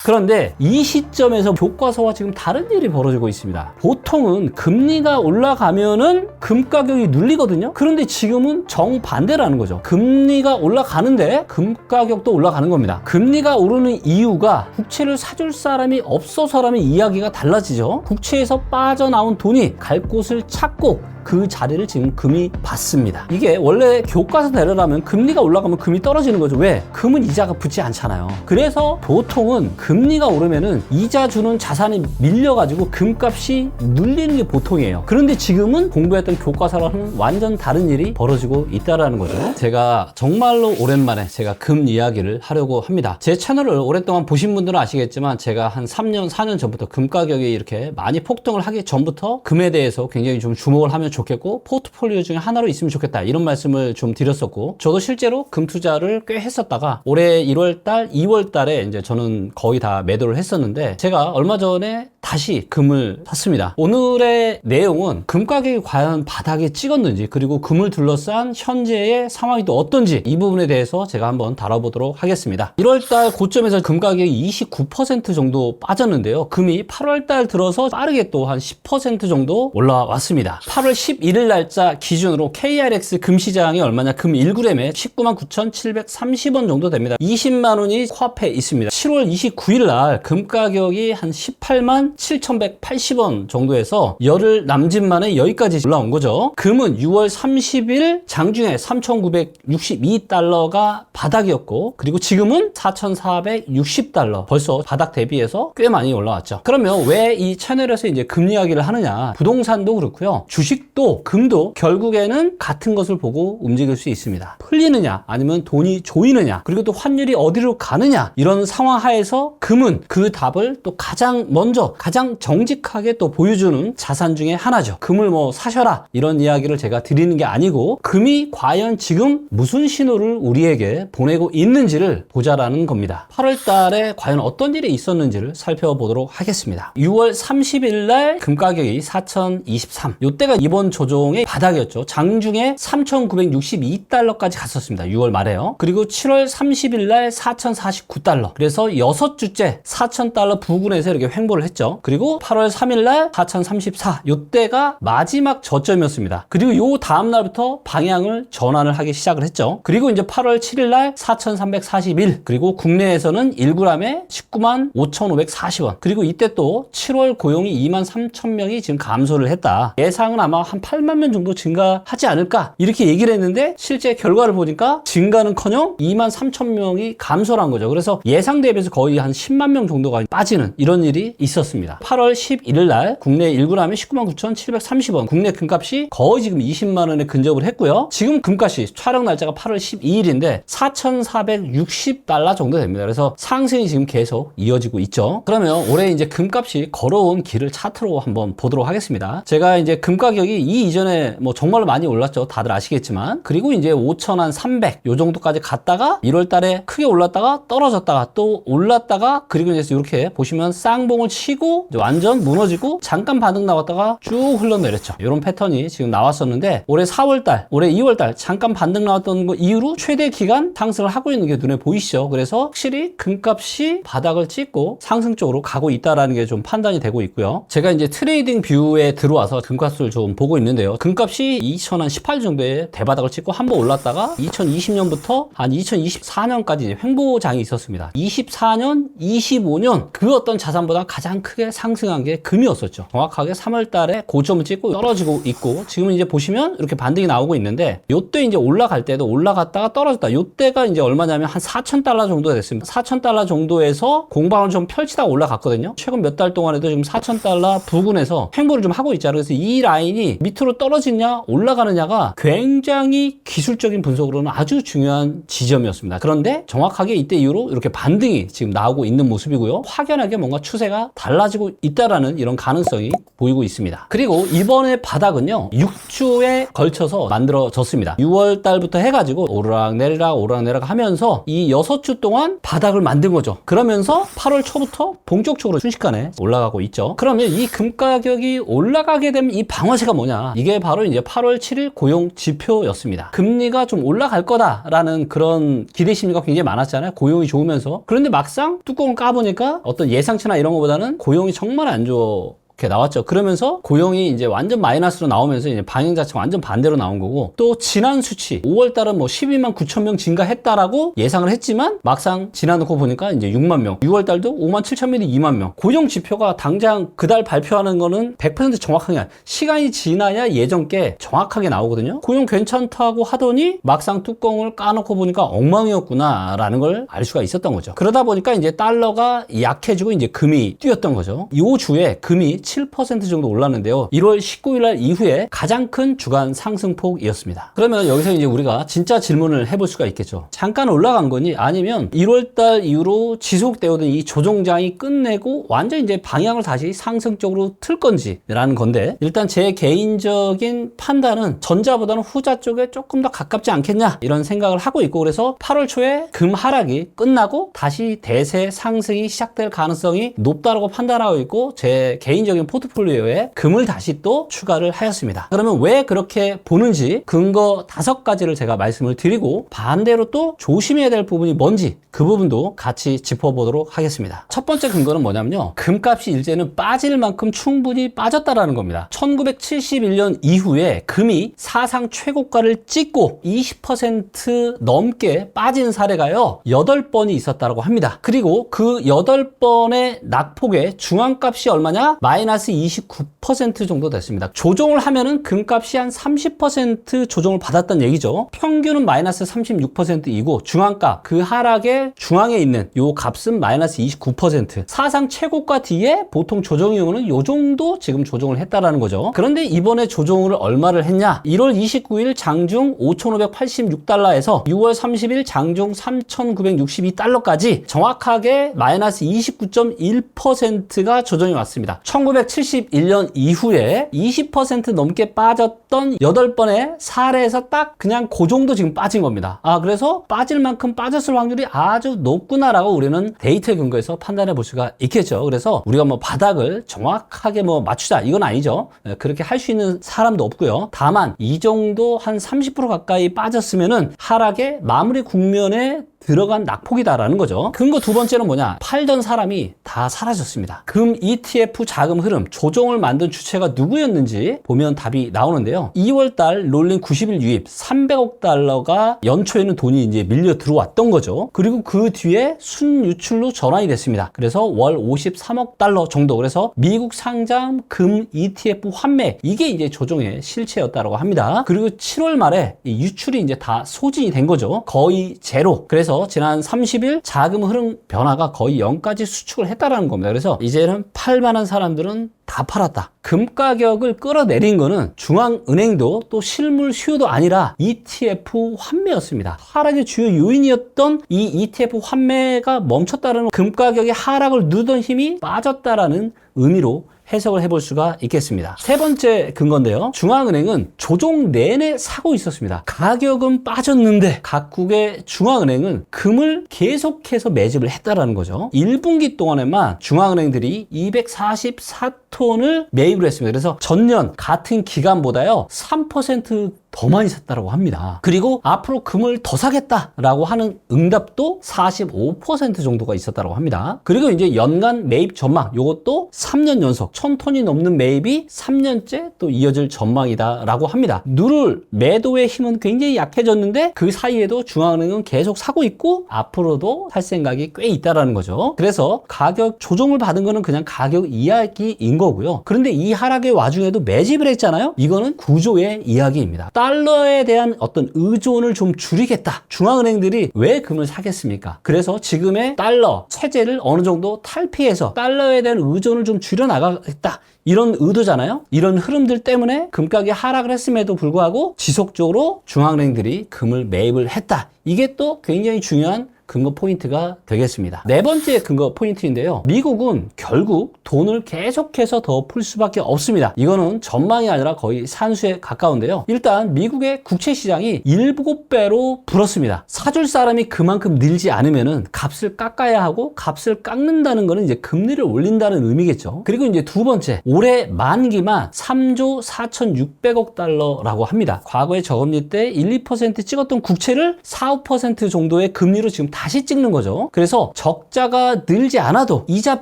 그런데 이 시점에서 교과서와 지금 다른 일이 벌어지고 있습니다. 보통은 금리가 올라가면은 금 가격이 눌리거든요. 그런데 지금은 정반대라는 거죠. 금리가 올라가는데 금 가격도 올라가는 겁니다. 금리가 오르는 이유가 국채를 사줄 사람이 없어서라면 이야기가 달라지죠. 국채에서 빠져나온 돈이 갈 곳을 찾고 그 자리를 지금 금이 받습니다. 이게 원래 교과서대로라면 금리가 올라가면 금이 떨어지는 거죠. 왜? 금은 이자가 붙지 않잖아요. 그래서 보통은 금리가 오르면은 이자 주는 자산이 밀려가지고 금값이 눌리는 게 보통이에요. 그런데 지금은 공부했던 교과서랑은 완전 다른 일이 벌어지고 있다라는 거죠. 제가 정말로 오랜만에 제가 금 이야기를 하려고 합니다. 제 채널을 오랫동안 보신 분들은 아시겠지만 제가 한 3년, 4년 전부터 금 가격이 이렇게 많이 폭등을 하기 전부터 금에 대해서 굉장히 좀 주목을 하면 좋겠고 포트폴리오 중에 하나로 있으면 좋겠다 이런 말씀을 좀 드렸었고, 저도 실제로 금 투자를 꽤 했었다가 올해 1월달, 2월달에 이제 저는 거의 다 매도를 했었는데 제가 얼마 전에 다시 금을 샀습니다. 오늘의 내용은 금 가격이 과연 바닥에 찍었는지, 그리고 금을 둘러싼 현재의 상황이 또 어떤지, 이 부분에 대해서 제가 한번 다뤄보도록 하겠습니다. 1월달 고점에서 금 가격이 29% 정도 빠졌는데요. 금이 8월달 들어서 빠르게 또 한 10% 정도 올라왔습니다. 8월 11일 날짜 기준으로 KRX 금시장이 얼마냐, 금 1g에 199,730원 정도 됩니다. 20만 원이 코앞에 있습니다. 7월 29일 날 금 가격이 한 187,180원 정도에서 열흘 남짓 만에 여기까지 올라온 거죠. 금은 6월 30일 장중에 3,962달러가 바닥이었고, 그리고 지금은 4,460달러, 벌써 바닥 대비해서 꽤 많이 올라왔죠. 그러면 왜 이 채널에서 이제 금 이야기를 하느냐? 부동산도 그렇고요, 주식도 금도 결국에는 같은 것을 보고 움직일 수 있습니다. 풀리느냐 아니면 돈이 조이느냐, 그리고 또 환율이 어디로 가느냐, 이런 상황 하에서 금은 그 답을 또 가장 먼저 가장 정직하게 또 보여주는 자산 중에 하나죠. 금을 뭐 사셔라 이런 이야기를 제가 드리는 게 아니고, 금이 과연 지금 무슨 신호를 우리에게 보내고 있는지를 보자라는 겁니다. 8월 달에 과연 어떤 일이 있었는지를 살펴보도록 하겠습니다. 6월 30일 날 금 가격이 4,023, 이때가 이번 조정의 바닥이었죠. 장중에 3,962달러까지 갔었습니다. 6월 말에요. 그리고 7월 30일 날 4,049달러. 그래서 6주째 4,000달러 부근에서 이렇게 횡보를 했죠. 그리고 8월 3일 날 4,034, 이때가 마지막 저점이었습니다. 그리고 요 다음 날부터 방향을 전환을 하기 시작을 했죠. 그리고 이제 8월 7일 날 4,341, 그리고 국내에서는 1g에 195,540원. 그리고 이때 또 7월 고용이 23,000명이 지금 감소를 했다. 예상은 아마 한 8만 명 정도 증가하지 않을까 이렇게 얘기를 했는데, 실제 결과를 보니까 증가는커녕 23,000명이 감소를 한 거죠. 그래서 예상 대비해서 거의 한 10만 명 정도가 빠지는 이런 일이 있었습니다. 8월 11일 날 국내 1g에 199,730원, 국내 금값이 거의 지금 20만 원에 근접을 했고요. 지금 금값이 촬영 날짜가 8월 12일인데 4,460달러 정도 됩니다. 그래서 상승이 지금 계속 이어지고 있죠. 그러면 올해 이제 금값이 걸어온 길을 차트로 한번 보도록 하겠습니다. 제가 이제 금 가격이 이 이전에 뭐 정말로 많이 올랐죠. 다들 아시겠지만. 그리고 이제 5,300 요 정도까지 갔다가 1월 달에 크게 올랐다가 떨어졌다가 또 올랐다가, 그리고 이제 이렇게 보시면 쌍봉을 치고 이제 완전 무너지고 잠깐 반등 나왔다가 쭉 흘러내렸죠. 이런 패턴이 지금 나왔었는데, 올해 4월 달, 올해 2월 달 잠깐 반등 나왔던 거 이후로 최대 기간 상승을 하고 있는 게 눈에 보이시죠. 그래서 확실히 금값이 바닥을 찍고 상승 쪽으로 가고 있다라는 게 좀 판단이 되고 있고요. 제가 이제 트레이딩 뷰에 들어와서 금값을 좀 보고 있는데요. 금값이 2018 정도에 대바닥을 찍고 한번 올랐다가 2020년부터 한 2024년까지 횡보장이 있었습니다. 24년, 25년 그 어떤 자산보다 가장 크게 상승한 게 금이었었죠. 정확하게 3월 달에 고점을 찍고 떨어지고 있고, 지금 이제 보시면 이렇게 반등이 나오고 있는데, 요때 이제 올라갈 때도 올라갔다가 떨어졌다. 요때가 이제 얼마냐면 한 4,000달러 정도 됐습니다. 4,000달러 정도에서 공방을 좀 펼치다가 올라갔거든요. 최근 몇 달 동안에도 지금 4,000달러 부근에서 횡보를 좀 하고 있잖아요. 그래서 이 라인이 밑으로 떨어지냐 올라가느냐가 굉장히 기술적인 분석으로는 아주 중요한 지점이었습니다. 그런데 정확하게 이때 이후로 이렇게 반등이 지금 나오고 있는 모습이고요. 확연하게 뭔가 추세가 달라지고 빠지고 있다라는 이런 가능성이 보이고 있습니다. 그리고 이번에 바닥은요 6주에 걸쳐서 만들어졌습니다. 6월 달부터 해가지고 오르락내리락 하면서 이 6주 동안 바닥을 만든 거죠. 그러면서 8월 초부터 본격적으로 순식간에 올라가고 있죠. 그러면 이 금 가격이 올라가게 되면 이 방어세가 뭐냐? 이게 바로 이제 8월 7일 고용 지표였습니다. 금리가 좀 올라갈 거다라는 그런 기대 심리가 굉장히 많았잖아요. 고용이 좋으면서. 그런데 막상 뚜껑을 까보니까 어떤 예상치나 이런 것보다는 고용이 정말 안 좋아. 이렇게 나왔죠. 그러면서 고용이 이제 완전 마이너스로 나오면서 이제 방향 자체가 완전 반대로 나온 거고, 또 지난 수치 5월 달은 뭐 12만 9천 명 증가했다라고 예상을 했지만 막상 지나놓고 보니까 이제 6만 명, 6월 달도 5만 7천 명이 2만 명. 고용 지표가 당장 그달 발표하는 거는 100% 정확하게 시간이 지나야 예전 게 정확하게 나오거든요. 고용 괜찮다고 하더니 막상 뚜껑을 까놓고 보니까 엉망이었구나라는 걸 알 수가 있었던 거죠. 그러다 보니까 이제 달러가 약해지고 이제 금이 뛰었던 거죠. 이 주에 금이 7% 정도 올랐는데요. 1월 19일 날 이후에 가장 큰 주간 상승폭이었습니다. 그러면 여기서 이제 우리가 진짜 질문을 해볼 수가 있겠죠. 잠깐 올라간 거니 아니면 1월 달 이후로 지속되어던 이 조정장이 끝내고 완전 이제 방향을 다시 상승적으로 틀 건지라는 건데, 일단 제 개인적인 판단은 전자보다는 후자 쪽에 조금 더 가깝지 않겠냐 이런 생각을 하고 있고, 그래서 8월 초에 금 하락이 끝나고 다시 대세 상승이 시작될 가능성이 높다고 판단하고 있고, 제 개인적인 포트폴리오에 금을 다시 또 추가를 하였습니다. 그러면 왜 그렇게 보는지 근거 5가지를 제가 말씀을 드리고, 반대로 또 조심해야 될 부분이 뭔지 그 부분도 같이 짚어보도록 하겠습니다. 첫 번째 근거는 뭐냐면요, 금값이 이제는 빠질 만큼 충분히 빠졌다라는 겁니다. 1971년 이후에 금이 사상 최고가를 찍고 20% 넘게 빠진 사례가요 8번이 있었다고 합니다. 그리고 그 8번의 낙폭의 중앙값이 얼마냐? 마이너스 29% 정도 됐습니다. 조정을 하면은 금값이 한 30% 조정을 받았던 얘기죠. 평균은 마이너스 36%이고 중앙값, 그 하락의 중앙에 있는 요 값은 마이너스 29%. 사상 최고가 뒤에 보통 조정 이유는 요 정도 지금 조정을 했다라는 거죠. 그런데 이번에 조정을 얼마를 했냐? 1월 29일 장중 5,586달러에서 6월 30일 장중 3,962달러까지 정확하게 마이너스 29.1%가 조정이 왔습니다. 1971년 이후에 20% 넘게 빠졌던 8번의 사례에서 딱 그냥 그 정도 지금 빠진 겁니다. 그래서 빠질 만큼 빠졌을 확률이 아주 높구나라고 우리는 데이터에 근거해서 판단해 볼 수가 있겠죠. 그래서 우리가 뭐 바닥을 정확하게 뭐 맞추자 이건 아니죠. 그렇게 할 수 있는 사람도 없고요. 다만 이 정도 한 30% 가까이 빠졌으면은 하락의 마무리 국면에 들어간 낙폭이다라는 거죠. 근거 2번째는 뭐냐? 팔던 사람이 다 사라졌습니다. 금 ETF 자금 흐름 조정을 만든 주체가 누구였는지 보면 답이 나오는데요. 2월달 롤링 90일 유입 300억 달러가 연초에는 돈이 이제 밀려 들어왔던 거죠. 그리고 그 뒤에 순유출로 전환이 됐습니다. 그래서 월 53억 달러 정도. 그래서 미국 상장 금 ETF 환매, 이게 이제 조정의 실체였다고 합니다. 그리고 7월 말에 이 유출이 이제 다 소진이 된 거죠. 거의 제로. 그래서 지난 30일 자금 흐름 변화가 거의 0까지 수축을 했다라는 겁니다. 그래서 이제는 팔만한 사람들은 다 팔았다. 금 가격을 끌어내린 거는 중앙은행도 또 실물 수요도 아니라 ETF 환매였습니다. 하락의 주요 요인이었던 이 ETF 환매가 멈췄다는, 금 가격의 하락을 누르던 힘이 빠졌다라는 의미로 해석을 해볼 수가 있겠습니다. 세 번째 근거인데요. 중앙은행은 조정 내내 사고 있었습니다. 가격은 빠졌는데 각국의 중앙은행은 금을 계속해서 매집을 했다라는 거죠. 1분기 동안에만 중앙은행들이 244톤을 매입을 했습니다. 그래서 전년 같은 기간보다요 3% 더 많이 샀다라고 합니다. 그리고 앞으로 금을 더 사겠다라고 하는 응답도 45% 정도가 있었다라고 합니다. 그리고 이제 연간 매입 전망, 이것도 3년 연속 1000톤이 넘는 매입이 3년째 또 이어질 전망이다라고 합니다. 누를 매도의 힘은 굉장히 약해졌는데 그 사이에도 중앙은행은 계속 사고 있고 앞으로도 살 생각이 꽤 있다라는 거죠. 그래서 가격 조정을 받은 거는 그냥 가격 이야기인 거고요. 그런데 이 하락의 와중에도 매집을 했잖아요. 이거는 구조의 이야기입니다. 달러에 대한 어떤 의존을 좀 줄이겠다. 중앙은행들이 왜 금을 사겠습니까? 그래서 지금의 달러 체제를 어느 정도 탈피해서 달러에 대한 의존을 좀 줄여나가겠다. 이런 의도잖아요. 이런 흐름들 때문에 금가격이 하락을 했음에도 불구하고 지속적으로 중앙은행들이 금을 매입을 했다. 이게 또 굉장히 중요한 근거 포인트가 되겠습니다. 네 번째 근거 포인트인데요. 미국은 결국 돈을 계속해서 더 풀 수밖에 없습니다. 이거는 전망이 아니라 거의 산수에 가까운데요. 일단 미국의 국채 시장이 7배로 불었습니다. 사줄 사람이 그만큼 늘지 않으면은 값을 깎아야 하고, 값을 깎는다는 거는 이제 금리를 올린다는 의미겠죠. 그리고 이제 두 번째, 올해 만기만 3조 4,600억 달러라고 합니다. 과거에 저금리 때 1, 2% 찍었던 국채를 4, 5% 정도의 금리로 지금 다시 찍는 거죠. 그래서 적자가 늘지 않아도 이자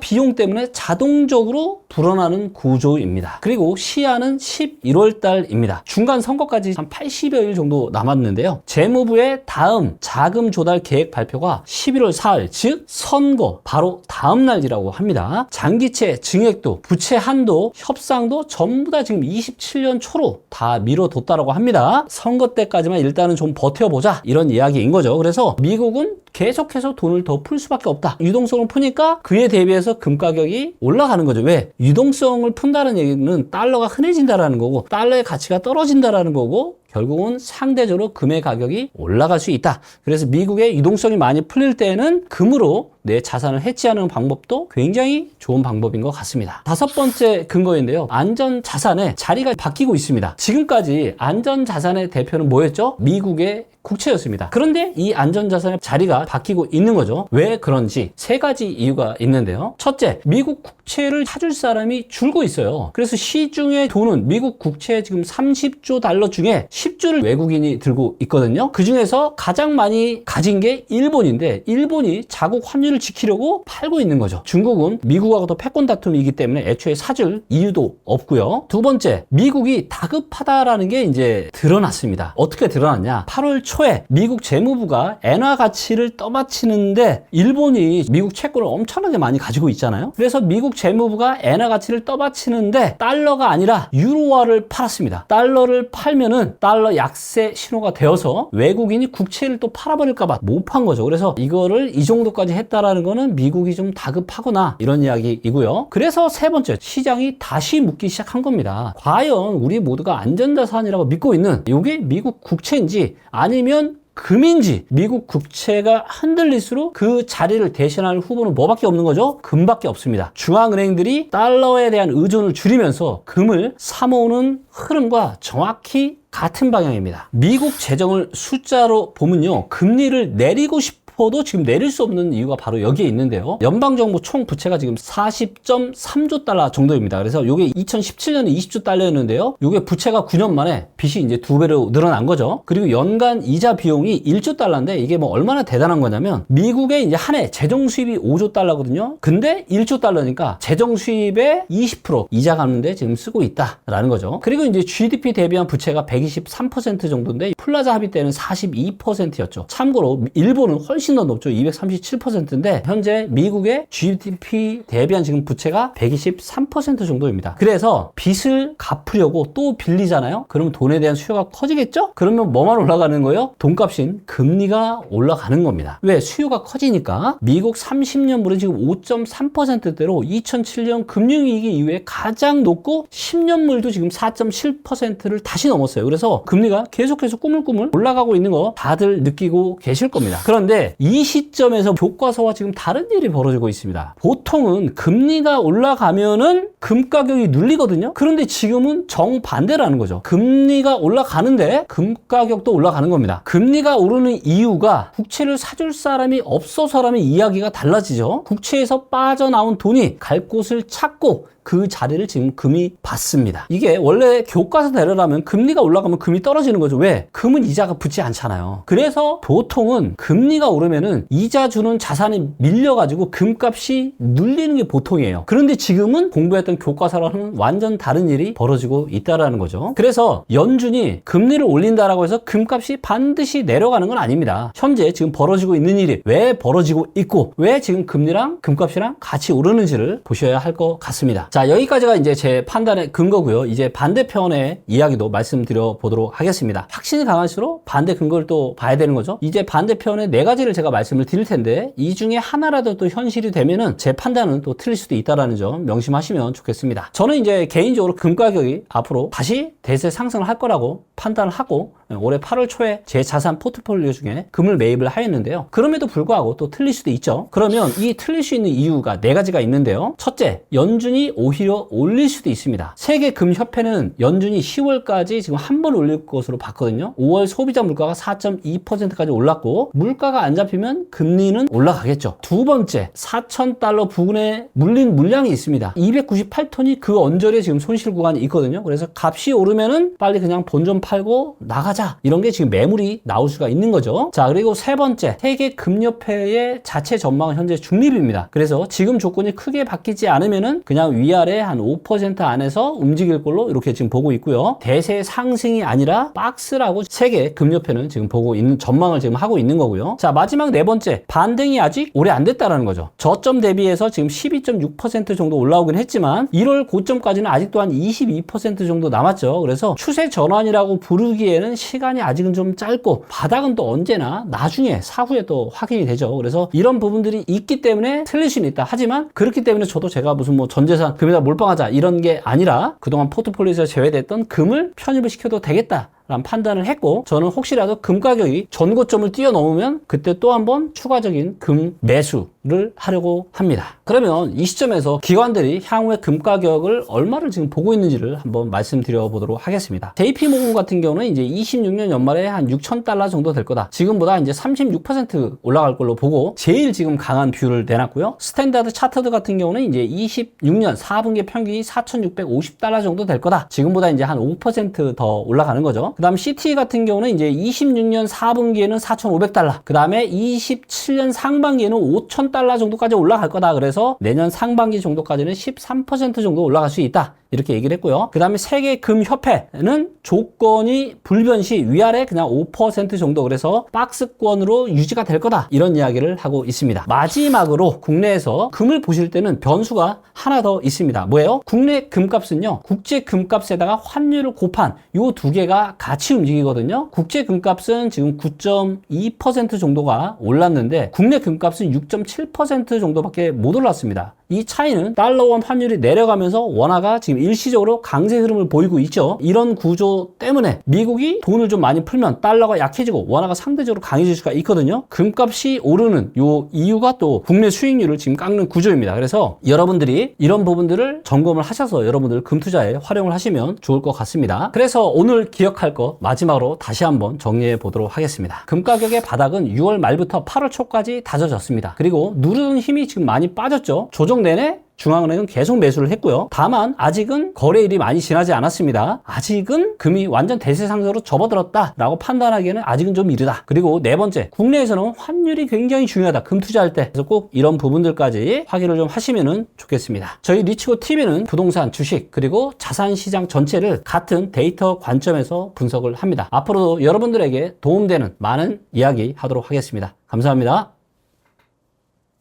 비용 때문에 자동적으로 불어나는 구조입니다. 그리고 시한은 11월 달입니다. 중간 선거까지 한 80여일 정도 남았는데요. 재무부의 다음 자금 조달 계획 발표가 11월 4일, 즉 선거 바로 다음 날이라고 합니다. 장기채 증액도, 부채 한도, 협상도 전부 다 지금 27년 초로 다 미뤄뒀다라고 합니다. 선거 때까지만 일단은 좀 버텨보자, 이런 이야기인 거죠. 그래서 미국은 계속해서 돈을 더 풀 수밖에 없다. 유동성을 푸니까 그에 대비해서 금 가격이 올라가는 거죠. 왜? 유동성을 푼다는 얘기는 달러가 흔해진다라는 거고, 달러의 가치가 떨어진다라는 거고, 결국은 상대적으로 금의 가격이 올라갈 수 있다. 그래서 미국의 유동성이 많이 풀릴 때는 금으로 내 자산을 해치하는 방법도 굉장히 좋은 방법인 것 같습니다. 다섯 번째 근거인데요. 안전자산의 자리가 바뀌고 있습니다. 지금까지 안전자산의 대표는 뭐였죠? 미국의 국채였습니다. 그런데 이 안전자산의 자리가 바뀌고 있는 거죠. 왜 그런지 세 가지 이유가 있는데요. 첫째, 미국 국채를 사줄 사람이 줄고 있어요. 그래서 시중의 돈은 미국 국채 지금 30조 달러 중에 10조를 외국인이 들고 있거든요. 그 중에서 가장 많이 가진 게 일본인데, 일본이 자국 환율을 지키려고 팔고 있는 거죠. 중국은 미국하고도 패권 다툼이기 때문에 애초에 사줄 이유도 없고요. 두 번째, 미국이 다급하다라는 게 이제 드러났습니다. 어떻게 드러났냐? 8월 초에 미국 재무부가 엔화 가치를 떠받치는데 일본이 미국 채권을 엄청나게 많이 가지고 있잖아요. 그래서 미국 재무부가 엔화 가치를 떠받치는데 달러가 아니라 유로화를 팔았습니다. 달러를 팔면은 달러 약세 신호가 되어서 외국인이 국채를 또 팔아버릴까봐 못 판 거죠. 그래서 이거를 이 정도까지 했다라는 거는 미국이 좀 다급하구나, 이런 이야기이고요. 그래서 세 번째, 시장이 다시 묻기 시작한 겁니다. 과연 우리 모두가 안전자산이라고 믿고 있는 이게 미국 국채인지 아니면 금인지. 미국 국채가 흔들릴수록 그 자리를 대신할 후보는 뭐밖에 없는 거죠? 금밖에 없습니다. 중앙은행들이 달러에 대한 의존을 줄이면서 금을 사모으는 흐름과 정확히 같은 방향입니다. 미국 재정을 숫자로 보면요, 금리를 내리고 싶어도 지금 내릴 수 없는 이유가 바로 여기에 있는데요. 연방정부 총 부채가 지금 40.3조 달러 정도입니다. 그래서 이게 2017년에 20조 달러였는데요. 이게 부채가 9년 만에 빚이 이제 2배로 늘어난 거죠. 그리고 연간 이자 비용이 1조 달러인데 이게 뭐 얼마나 대단한 거냐면, 미국의 이제 한 해 재정 수입이 5조 달러거든요. 근데 1조 달러니까 재정 수입의 20% 이자 갚는데 지금 쓰고 있다라는 거죠. 그리고 이제 GDP 대비한 부채가 123% 정도인데 플라자 합의 때는 42%였죠. 참고로 일본은 훨씬 더 높죠. 237%인데 현재 미국의 GDP 대비한 지금 부채가 123% 정도입니다. 그래서 빚을 갚으려고 또 빌리잖아요. 그러면 돈에 대한 수요가 커지겠죠? 그러면 뭐만 올라가는 거예요? 돈값인 금리가 올라가는 겁니다. 왜? 수요가 커지니까. 미국 30년물은 지금 5.3%대로 2007년 금융위기 이후에 가장 높고 10년물도 지금 4.7%를 다시 넘었어요. 그래서 금리가 계속해서 꾸물꾸물 올라가고 있는 거 다들 느끼고 계실 겁니다. 그런데 이 시점에서 교과서와 지금 다른 일이 벌어지고 있습니다. 보통은 금리가 올라가면은 금 가격이 눌리거든요. 그런데 지금은 정반대라는 거죠. 금리가 올라가는데 금 가격도 올라가는 겁니다. 금리가 오르는 이유가 국채를 사줄 사람이 없어서라면 이야기가 달라지죠. 국채에서 빠져나온 돈이 갈 곳을 찾고 그 자리를 지금 금이 받습니다. 이게 원래 교과서대로라면 금리가 올라가면 금이 떨어지는 거죠. 왜? 금은 이자가 붙지 않잖아요. 그래서 보통은 금리가 오르면은 이자 주는 자산이 밀려가지고 금값이 눌리는 게 보통이에요. 그런데 지금은 공부했던 교과서랑은 완전 다른 일이 벌어지고 있다라는 거죠. 그래서 연준이 금리를 올린다라고 해서 금값이 반드시 내려가는 건 아닙니다. 현재 지금 벌어지고 있는 일이 왜 벌어지고 있고 왜 지금 금리랑 금값이랑 같이 오르는지를 보셔야 할 것 같습니다. 자, 여기까지가 이제 제 판단의 근거고요. 이제 반대편의 이야기도 말씀드려 보도록 하겠습니다. 확신이 강할수록 반대 근거를 또 봐야 되는 거죠. 이제 반대편의 네 가지를 제가 말씀을 드릴 텐데 이 중에 하나라도 또 현실이 되면은 제 판단은 또 틀릴 수도 있다라는 점 명심하시면 좋겠습니다. 저는 이제 개인적으로 금 가격이 앞으로 다시 대세 상승을 할 거라고 판단을 하고 올해 8월 초에 제 자산 포트폴리오 중에 금을 매입을 하였는데요. 그럼에도 불구하고 또 틀릴 수도 있죠. 그러면 이 틀릴 수 있는 이유가 네 가지가 있는데요. 첫째, 연준이 오히려 올릴 수도 있습니다. 세계금협회는 연준이 10월까지 지금 한 번 올릴 것으로 봤거든요. 5월 소비자 물가가 4.2%까지 올랐고 물가가 안 잡히면 금리는 올라가겠죠. 두 번째, 4,000달러 부근에 물린 물량이 있습니다. 298톤이 그 언저리에 지금 손실 구간이 있거든요. 그래서 값이 오르면은 빨리 그냥 본전 팔고 나가자. 이런 게 지금 매물이 나올 수가 있는 거죠. 자, 그리고 세 번째, 세계금협회의 자체 전망은 현재 중립입니다. 그래서 지금 조건이 크게 바뀌지 않으면은 그냥 위아래 한 5% 안에서 움직일 걸로 이렇게 지금 보고 있고요. 대세 상승이 아니라 박스라고 세계금협회는 지금 보고 있는 전망을 지금 하고 있는 거고요. 자, 마지막 네 번째, 반등이 아직 오래 안 됐다라는 거죠. 저점 대비해서 지금 12.6% 정도 올라오긴 했지만 1월 고점까지는 아직도 한 22% 정도 남았죠. 그래서 추세 전환이라고 부르기에는 시간이 아직은 좀 짧고 바닥은 또 언제나 나중에 사후에 또 확인이 되죠. 그래서 이런 부분들이 있기 때문에 틀릴 수는 있다. 하지만 그렇기 때문에 저도 제가 무슨 뭐 전재산 금에다 몰빵하자 이런 게 아니라 그동안 포트폴리오에서 제외됐던 금을 편입을 시켜도 되겠다 라는 판단을 했고, 저는 혹시라도 금 가격이 전고점을 뛰어넘으면 그때 또 한번 추가적인 금 매수를 하려고 합니다. 그러면 이 시점에서 기관들이 향후에 금 가격을 얼마를 지금 보고 있는지를 한번 말씀드려 보도록 하겠습니다. JP모건 같은 경우는 이제 26년 연말에 한 6,000달러 정도 될 거다. 지금보다 이제 36% 올라갈 걸로 보고 제일 지금 강한 뷰를 내놨고요. 스탠다드 차터드 같은 경우는 이제 26년 4분기 평균이 4,650달러 정도 될 거다. 지금보다 이제 한 5% 더 올라가는 거죠. 그 다음 CT 같은 경우는 이제 26년 4분기에는 4,500달러, 그 다음에 27년 상반기에는 5,000달러 정도까지 올라갈 거다. 그래서 내년 상반기 정도까지는 13% 정도 올라갈 수 있다. 이렇게 얘기를 했고요. 그 다음에 세계금협회는 조건이 불변시 위아래 그냥 5% 정도, 그래서 박스권으로 유지가 될 거다. 이런 이야기를 하고 있습니다. 마지막으로 국내에서 금을 보실 때는 변수가 하나 더 있습니다. 뭐예요? 국내 금값은요, 국제 금값에다가 환율을 곱한 요 두 개가 같이 움직이거든요. 국제 금값은 지금 9.2% 정도가 올랐는데 국내 금값은 6.7% 정도밖에 못 올랐습니다. 이 차이는 달러원 환율이 내려가면서 원화가 지금 일시적으로 강세 흐름을 보이고 있죠. 이런 구조 때문에 미국이 돈을 좀 많이 풀면 달러가 약해지고 원화가 상대적으로 강해질 수가 있거든요. 금값이 오르는 요 이유가 또 국내 수익률을 지금 깎는 구조입니다. 그래서 여러분들이 이런 부분들을 점검을 하셔서 여러분들 금 투자에 활용을 하시면 좋을 것 같습니다. 그래서 오늘 기억할 거 마지막으로 다시 한번 정리해 보도록 하겠습니다. 금 가격의 바닥은 6월 말부터 8월 초까지 다져졌습니다. 그리고 누르는 힘이 지금 많이 빠졌죠. 조정 내내 중앙은행은 계속 매수를 했고요. 다만 아직은 거래일이 많이 지나지 않았습니다. 아직은 금이 완전 대세 상승으로 접어들었다라고 판단하기에는 아직은 좀 이르다. 그리고 네 번째, 국내에서는 환율이 굉장히 중요하다. 금 투자할 때. 그래서 꼭 이런 부분들까지 확인을 좀 하시면 좋겠습니다. 저희 리치고 TV는 부동산, 주식, 그리고 자산시장 전체를 같은 데이터 관점에서 분석을 합니다. 앞으로도 여러분들에게 도움되는 많은 이야기 하도록 하겠습니다. 감사합니다.